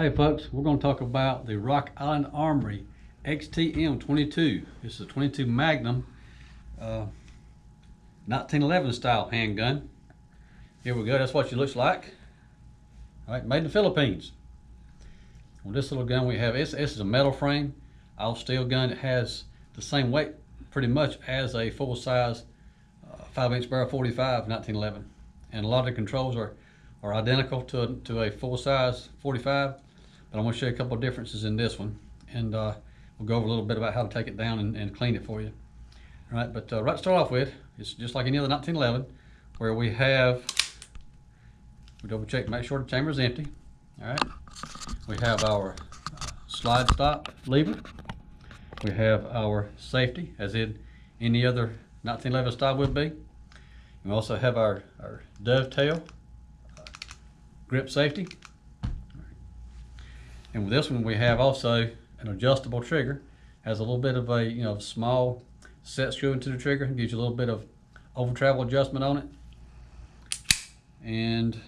Hey folks, we're going to talk about the Rock Island Armory XTM-22. This is a 22 Magnum 1911 style handgun. Here we go, that's what she looks like. All right, made in the Philippines. On this little gun we have, this is a metal frame, all steel gun. It has the same weight pretty much as a full-size 5-inch barrel 45 1911. And a lot of the controls are identical to a full-size 45, but I'm going to show you a couple of differences in this one, and we'll go over a little bit about how to take it down and clean it for you. All right, but right to start off with, it's just like any other 1911, where we double check to make sure the chamber is empty. All right, we have our slide stop lever. We have our safety, as in any other 1911 style would be. We also have our dovetail grip safety. And with this one we have also an adjustable trigger. Has a little bit of a small set screw into the trigger, gives you a little bit of over travel adjustment on it. And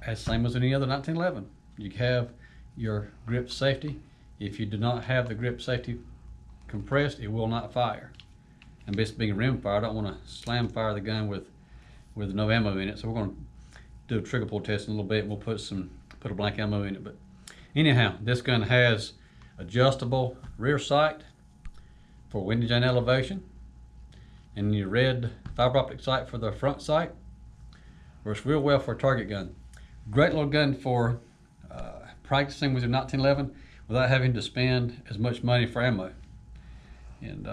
as same as any other 1911, you have your grip safety. If you do not have the grip safety compressed, it will not fire. And this being rim fire, I don't want to slam fire the gun with no ammo in it, so we're going to do a trigger pull test in a little bit, and we'll put a blank ammo in it. But anyhow, this gun has adjustable rear sight for windage and elevation, and your red fiber optic sight for the front sight. Works real well for a target gun. Great little gun for practicing with your 1911 without having to spend as much money for ammo. And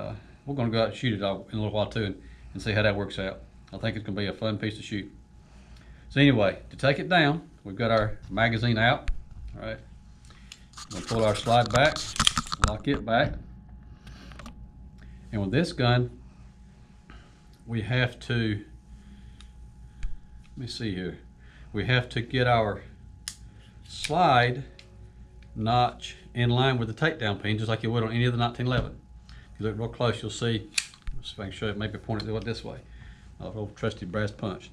we're going to go out and shoot it in a little while too, and see how that works out. I think it's going to be a fun piece to shoot. So anyway, to take it down, we've got our magazine out. All right, we'll pull our slide back, lock it back. And with this gun, we have to, let me see here, we have to get our slide notch in line with the takedown pin, just like you would on any other 1911. If you look real close, you'll see, let's see if I can show it, maybe point it this way, old trusty brass punch.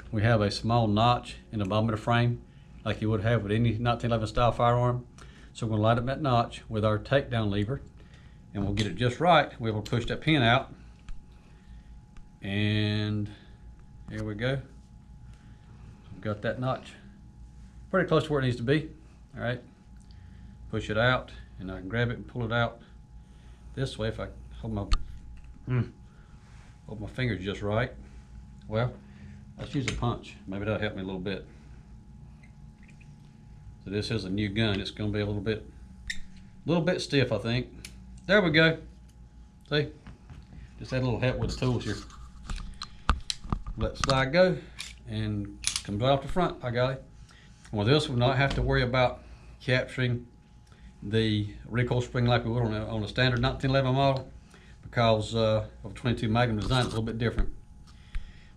We have a small notch in the bottom of the frame, like you would have with any 1911 style firearm. So we're going to light up that notch with our takedown lever, and we'll get it just right. We're able to push that pin out, and here we go. We've got that notch pretty close to where it needs to be. All right, push it out, and I can grab it and pull it out this way if I hold my fingers just right. Well, let's use a punch. Maybe that'll help me a little bit. So this is a new gun. It's going to be a little bit stiff, I think. There we go. See? Just had a little help with the tools here. Let the slide go, and comes right off the front. I got it. And with this, we'll not have to worry about capturing the recoil spring like we would on a standard 1911 model, because of 22 Magnum design, it's a little bit different.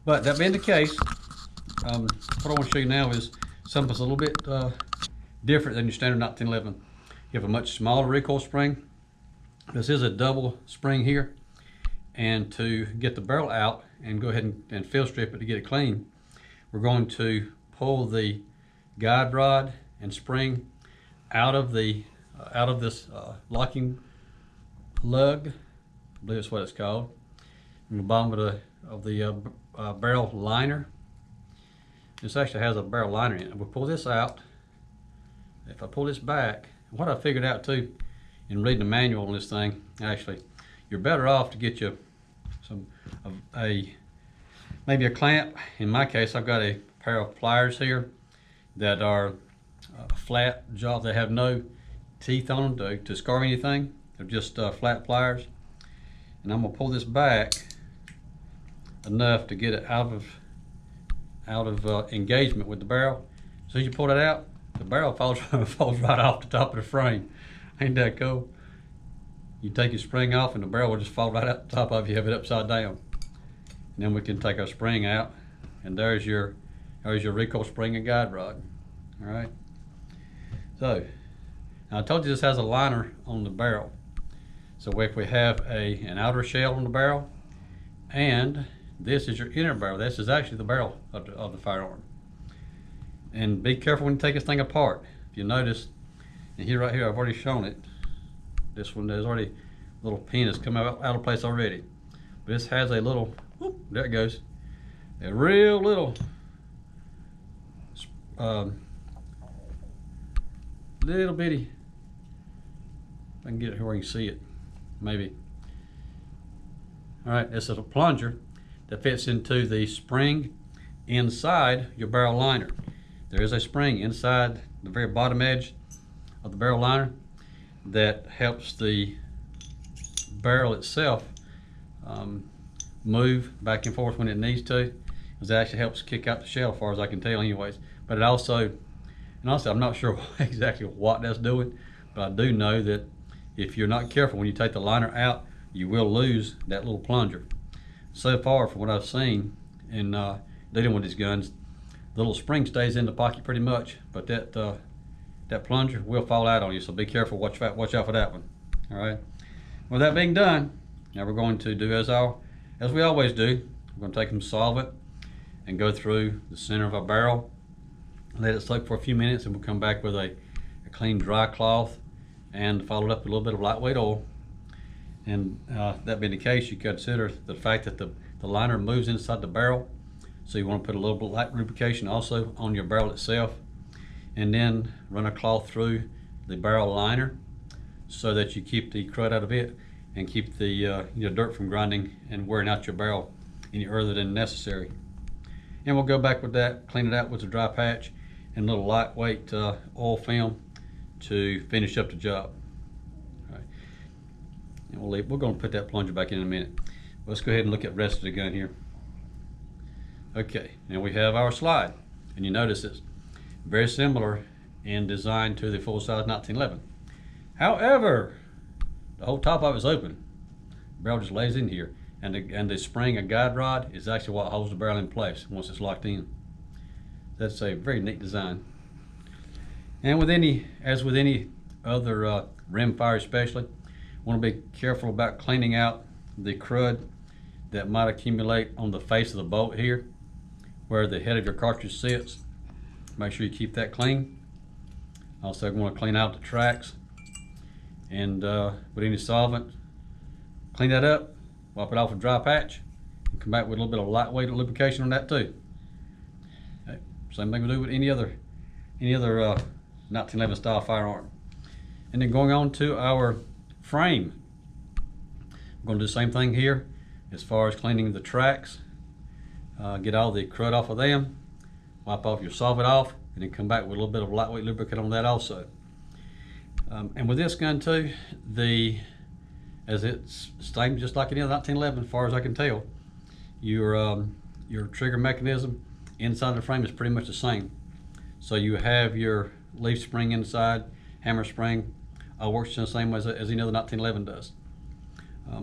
But that being the case, what I want to show you now is something that's a little bit different than your standard 1911. You have a much smaller recoil spring. This is a double spring here, and to get the barrel out and go ahead and field strip it to get it clean, we're going to pull the guide rod and spring out of this locking lug, I believe that's what it's called, in the bottom of the barrel liner. This actually has a barrel liner in it. We'll pull this out. If I pull this back, what I figured out too in reading the manual on this thing, actually, you're better off to get you maybe a clamp. In my case, I've got a pair of pliers here that are flat jaw. They have no teeth on them to scar anything. They're just flat pliers. And I'm gonna pull this back enough to get it out of engagement with the barrel. As soon as you pull that out, the barrel falls right off the top of the frame. Ain't that cool? You take your spring off, and the barrel will just fall right out the top of you. Have it upside down. And then we can take our spring out, and there's your recoil spring and guide rod. All right. So now I told you this has a liner on the barrel. So if we have an outer shell on the barrel, and this is your inner barrel, this is actually the barrel of the firearm. And be careful when you take this thing apart. if you notice, and here right here, I've already shown it. This one, there's already a little pin that's come out of place already. But this has a little, whoop, there it goes, a real little, little bitty, if I can get it here where you can see it, maybe. All right, this is a plunger that fits into the spring inside your barrel liner. There is a spring inside the very bottom edge of the barrel liner that helps the barrel itself move back and forth when it needs to, because it actually helps kick out the shell, as far as I can tell anyways. But it also, and also I'm not sure exactly what that's doing, but I do know that if you're not careful when you take the liner out, you will lose that little plunger. So far, from what I've seen in dealing with these guns, the little spring stays in the pocket pretty much, but that plunger will fall out on you, so be careful. Watch out for that one. All right. With that being done, now we're going to do as we always do. We're going to take some solvent and go through the center of our barrel, let it soak for a few minutes, and we'll come back with a clean dry cloth and follow it up with a little bit of lightweight oil. And that being the case, you consider the fact that the liner moves inside the barrel, so you want to put a little bit of light lubrication also on your barrel itself, and then run a cloth through the barrel liner so that you keep the crud out of it and keep the dirt from grinding and wearing out your barrel any further than necessary. And we'll go back with that, clean it out with a dry patch and a little lightweight oil film to finish up the job. All right. And we're going to put that plunger back in a minute. Let's go ahead and look at the rest of the gun here. Okay, now we have our slide, and you notice it's very similar in design to the full-size 1911. However, the whole top of it is open. The barrel just lays in here, and the spring, a guide rod, is actually what holds the barrel in place once it's locked in. That's a very neat design. And as with any other rim fire especially, want to be careful about cleaning out the crud that might accumulate on the face of the bolt here, where the head of your cartridge sits. Make sure you keep that clean. Also, want to clean out the tracks, and with any solvent, clean that up, wipe it off with a dry patch, and come back with a little bit of lightweight lubrication on that too. Okay. Same thing we do with any other 1911 style firearm. And then going on to our frame, we're going to do the same thing here as far as cleaning the tracks. Get all the crud off of them, wipe off your solvent off, and then come back with a little bit of lightweight lubricant on that also. And with this gun too, as it's same just like any other 1911 as far as I can tell, your trigger mechanism inside the frame is pretty much the same. So you have your leaf spring inside, hammer spring, all works in the same way as any other 1911 does.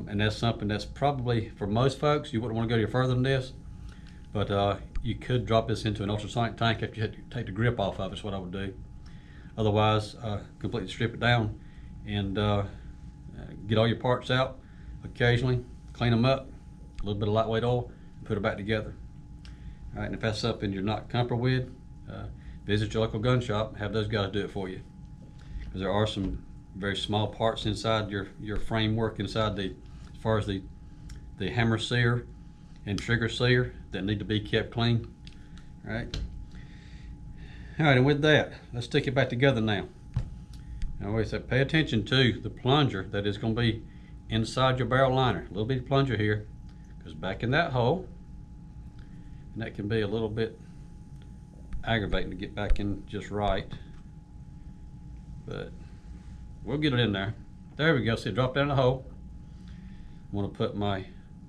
And that's something that's probably, for most folks, you wouldn't want to go any further than this, but you could drop this into an ultrasonic tank if you had to take the grip off of it, is what I would do. Otherwise, completely strip it down and get all your parts out occasionally, clean them up, a little bit of lightweight oil, and put it back together. All right, and if that's something you're not comfortable with, visit your local gun shop, have those guys do it for you. Because there are some very small parts inside your framework inside as far as the hammer sear and trigger sear that need to be kept clean. All right, and with that, let's stick it back together now. Now, we said pay attention to the plunger that is going to be inside your barrel liner. A little bitty plunger here goes back in that hole, and that can be a little bit aggravating to get back in just right, but we'll get it in there. There we go. See, drop down the hole. I want to put my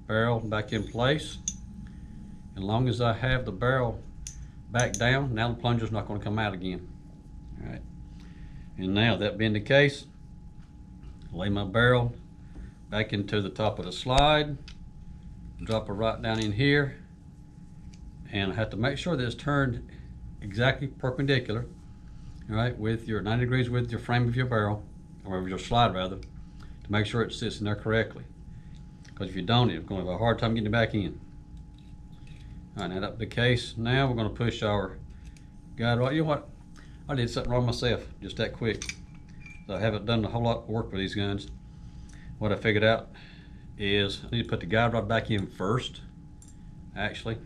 barrel back in place. As long as I have the barrel back down, now the plunger's not going to come out again. All right. And now, that being the case, lay my barrel back into the top of the slide, drop it right down in here, and I have to make sure that it's turned exactly perpendicular, all right, with your 90 degrees with your frame of your barrel, or with your slide rather, to make sure it sits in there correctly. Because if you don't, it's going to have a hard time getting it back in. All right, now that's the case. Now we're going to push our guide rod. You know what? I did something wrong myself, just that quick. So I haven't done a whole lot of work with these guns. What I figured out is I need to put the guide rod back in first, actually.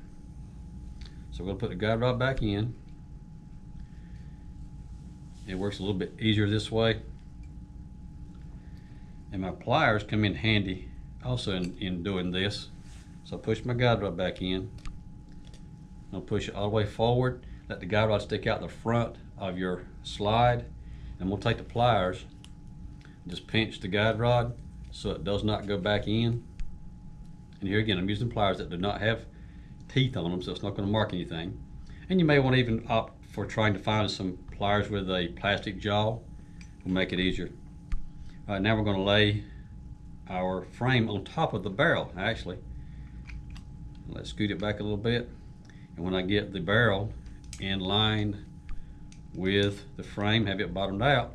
So we're gonna put the guide rod back in. It works a little bit easier this way. And my pliers come in handy also in doing this. So I push my guide rod back in. I'll push it all the way forward. Let the guide rod stick out the front of your slide. And we'll take the pliers, just pinch the guide rod so it does not go back in. And here again, I'm using pliers that do not have teeth on them, so it's not going to mark anything. And you may want to even opt for trying to find some pliers with a plastic jaw. Will make it easier. All right, now we're going to lay our frame on top of the barrel, actually. Let's scoot it back a little bit. And when I get the barrel in line with the frame, have it bottomed out,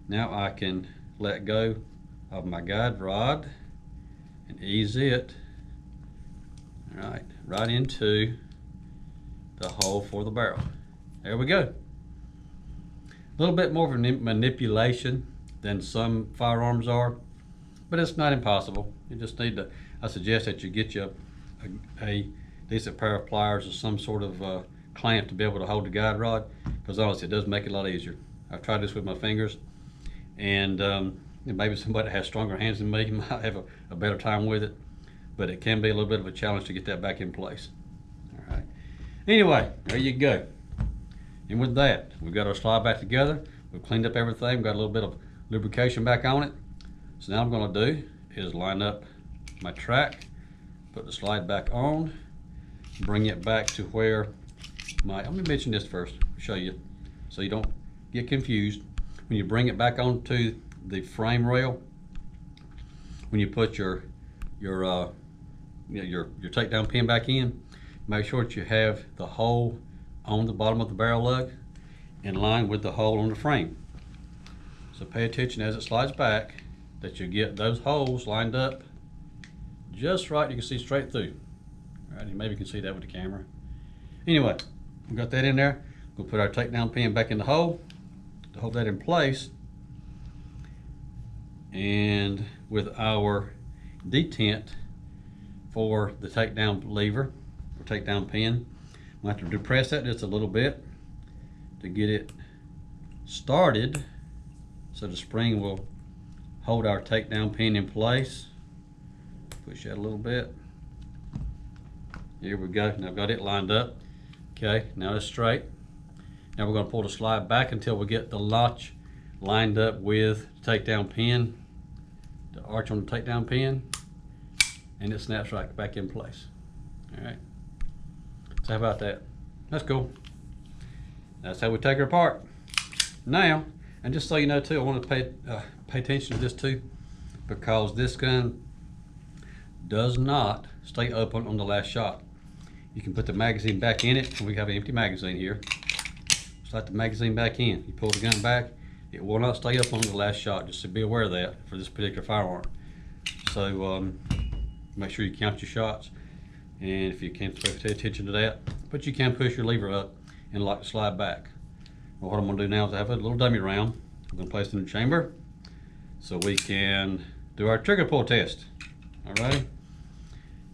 now I can let go of my guide rod and ease it right into the hole for the barrel. There we go. A little bit more of a manipulation than some firearms are, but it's not impossible. You just need to, I suggest that you get you a decent pair of pliers or some sort of clamp to be able to hold the guide rod, because honestly it does make it a lot easier. I've tried this with my fingers, and maybe somebody that has stronger hands than me might have a better time with it, but it can be a little bit of a challenge to get that back in place. All right. Anyway, there you go. And with that, we've got our slide back together. We've cleaned up everything. We've got a little bit of lubrication back on it. So now I'm going to do is line up my track, put the slide back on, bring it back to where let me mention this first, show you, so you don't get confused. When you bring it back onto the frame rail, when you put your takedown pin back in, make sure that you have the hole on the bottom of the barrel lug in line with the hole on the frame. So pay attention as it slides back that you get those holes lined up just right. You can see straight through. All right, you maybe can see that with the camera. Anyway, we got that in there. We'll put our takedown pin back in the hole to hold that in place. And with our detent for the takedown lever or takedown pin, we'll have to depress that just a little bit to get it started, so the spring will hold our takedown pin in place. Push that a little bit. Here we go. Now I've got it lined up. Okay, now it's straight. Now we're going to pull the slide back until we get the latch lined up with the takedown pin, the arch on the takedown pin, and it snaps right back in place. All right. So how about that? That's cool. That's how we take her apart. Now, and just so you know too, I want to pay attention to this too, because this gun does not stay open on the last shot. You can put the magazine back in it, and we have an empty magazine here. Slide the magazine back in. You pull the gun back, it will not stay up on the last shot, just to be aware of that for this particular firearm. So make sure you count your shots, and if you can't pay attention to that, but you can push your lever up and lock the slide back. Well, what I'm going to do now is I have a little dummy round. I'm going to place it in the chamber so we can do our trigger pull test. Alrighty.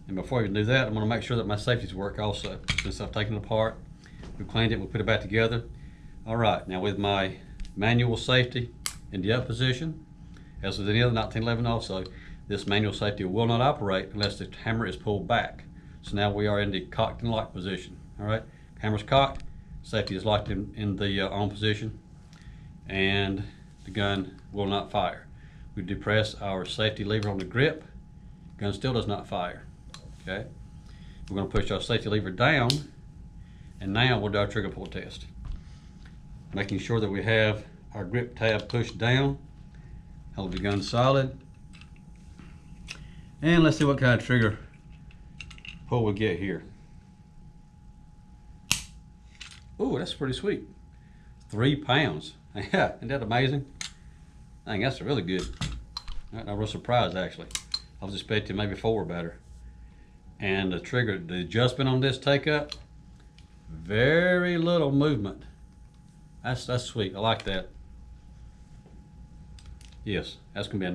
And before we do that, I'm going to make sure that my safeties work also. Since I've taken it apart, we've cleaned it, we'll put it back together. Alright, now with my manual safety in the up position, as with any other 1911 also, this manual safety will not operate unless the hammer is pulled back. So now we are in the cocked and locked position. Alright, hammer's cocked, safety is locked in the on position, and the gun will not fire. We depress our safety lever on the grip, gun still does not fire. Okay, we're going to push our safety lever down, and now we'll do our trigger pull test. Making sure that we have our grip tab pushed down, hold the gun solid, and let's see what kind of trigger pull we get here. Ooh, that's pretty sweet. 3 pounds. Yeah, isn't that amazing? I think that's really good. I'm real surprised actually. I was expecting maybe 4 better. And the trigger, the adjustment on this take up, very little movement That's sweet. I like that. Yes, that's gonna be a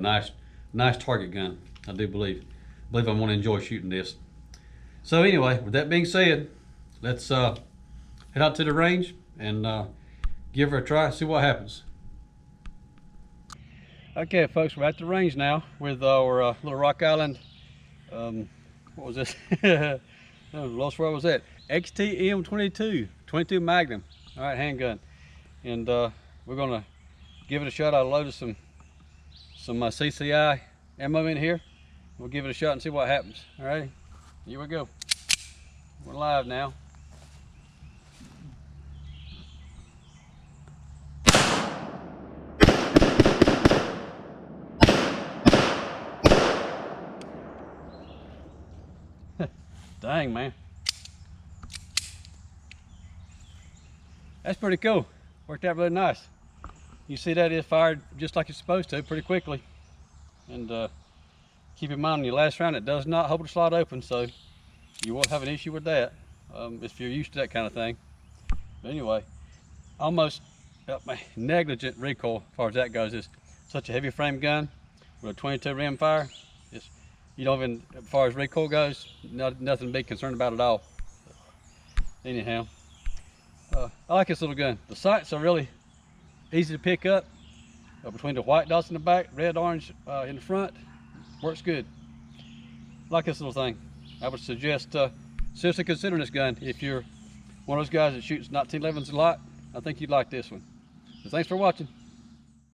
nice target gun. I do believe I'm gonna enjoy shooting this. So anyway, with that being said, let's head out to the range and give her a try, see what happens. Okay, folks, we're at the range now with our little Rock Island. What was this? Lost where was that? XTM-22, 22 Magnum. All right, handgun, and we're gonna give it a shot. I loaded some CCI ammo in here. We'll give it a shot and see what happens. All right, here we go. We're live now. Dang, man. That's pretty cool. Worked out really nice. You see that it fired just like it's supposed to, pretty quickly. And keep in mind, on your last round, it does not hold the slot open, so you won't have an issue with that if you're used to that kind of thing. But anyway, almost negligent recoil as far as that goes. It's such a heavy frame gun with a 22 rim fire. You don't even, as far as recoil goes, nothing to be concerned about at all. Anyhow, I like this little gun. The sights are really easy to pick up between the white dots in the back, red, orange in the front. Works good. I like this little thing. I would suggest seriously considering this gun. If you're one of those guys that shoots 1911s a lot, I think you'd like this one. So thanks for watching.